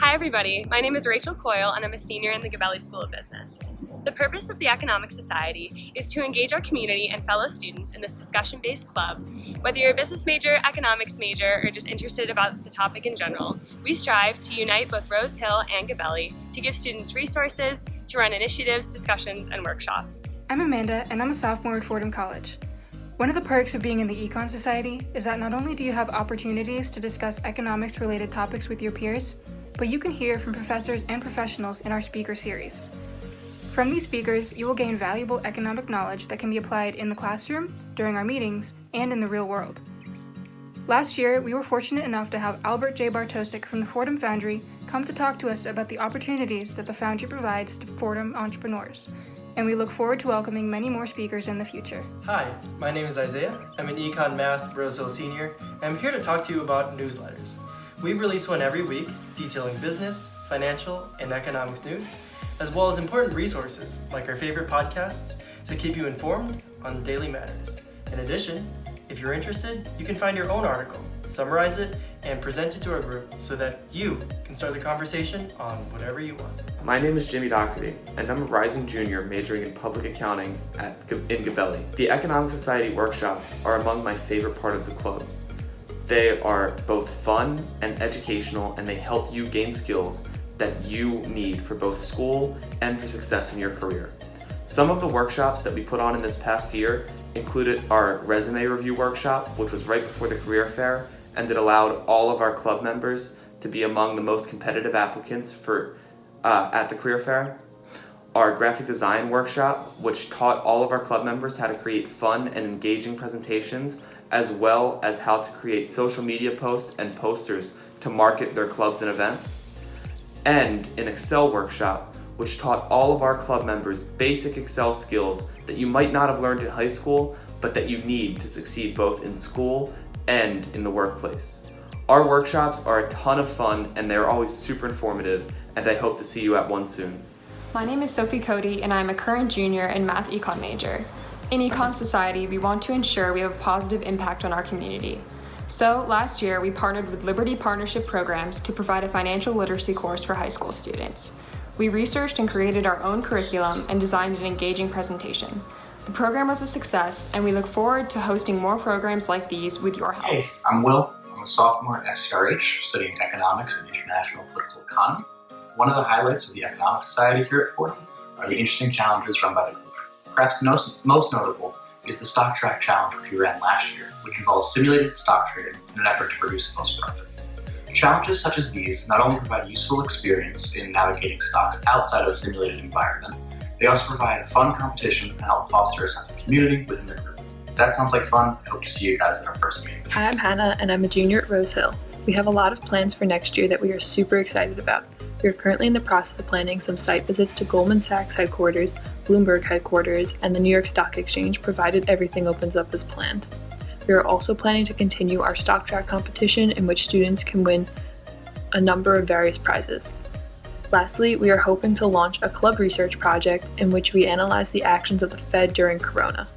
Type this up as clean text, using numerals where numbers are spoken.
Hi everybody, my name is Rachel Coyle and I'm a senior in the Gabelli School of Business. The purpose of the Economic Society is to engage our community and fellow students in this discussion-based club. Whether you're a business major, economics major, or just interested about the topic in general, we strive to unite both Rose Hill and Gabelli to give students resources, to run initiatives, discussions, and workshops. I'm Amanda and I'm a sophomore at Fordham College. One of the perks of being in the Econ Society is that not only do you have opportunities to discuss economics-related topics with your peers, but you can hear from professors and professionals in our speaker series. From these speakers, you will gain valuable economic knowledge that can be applied in the classroom, during our meetings, and in the real world. Last year, we were fortunate enough to have Albert J. Bartosik from the Fordham Foundry come to talk to us about the opportunities that the Foundry provides to Fordham entrepreneurs, and we look forward to welcoming many more speakers in the future. Hi, my name is Isaiah. I'm an Econ Math Rose Hill senior, and I'm here to talk to you about newsletters. We release one every week detailing business, financial, and economics news, as well as important resources like our favorite podcasts to keep you informed on daily matters. In addition, if you're interested, you can find your own article, summarize it, and present it to our group so that you can start the conversation on whatever you want. My name is Jimmy Doherty, and I'm a rising junior majoring in public accounting in Gabelli. The Economic Society workshops are among my favorite part of the club. They are both fun and educational, and they help you gain skills that you need for both school and for success in your career. Some of the workshops that we put on in this past year included our resume review workshop, which was right before the career fair, and it allowed all of our club members to be among the most competitive applicants at the career fair. Our graphic design workshop, which taught all of our club members how to create fun and engaging presentations, as well as how to create social media posts and posters to market their clubs and events. And an Excel workshop, which taught all of our club members basic Excel skills that you might not have learned in high school, but that you need to succeed both in school and in the workplace. Our workshops are a ton of fun and they're always super informative, and I hope to see you at one soon. My name is Sophie Cody and I'm a current junior and math econ major. In Econ Society, we want to ensure we have a positive impact on our community. So last year, we partnered with Liberty Partnership Programs to provide a financial literacy course for high school students. We researched and created our own curriculum and designed an engaging presentation. The program was a success, and we look forward to hosting more programs like these with your help. Hey, I'm Will. I'm a sophomore at SCRH studying economics and international political economy. One of the highlights of the Economic Society here at Fordham are the interesting challenges run by the group. Perhaps most notable is the Stock Track Challenge, which we ran last year, which involves simulated stock trading in an effort to produce the most profit. Challenges such as these not only provide useful experience in navigating stocks outside of a simulated environment, they also provide a fun competition and help foster a sense of community within the group. If that sounds like fun, I hope to see you guys at our first meeting. Hi, I'm Hannah, and I'm a junior at Rose Hill. We have a lot of plans for next year that we are super excited about. We are currently in the process of planning some site visits to Goldman Sachs headquarters, Bloomberg headquarters, and the New York Stock Exchange, provided everything opens up as planned. We are also planning to continue our stock track competition, in which students can win a number of various prizes. Lastly, we are hoping to launch a club research project in which we analyze the actions of the Fed during Corona.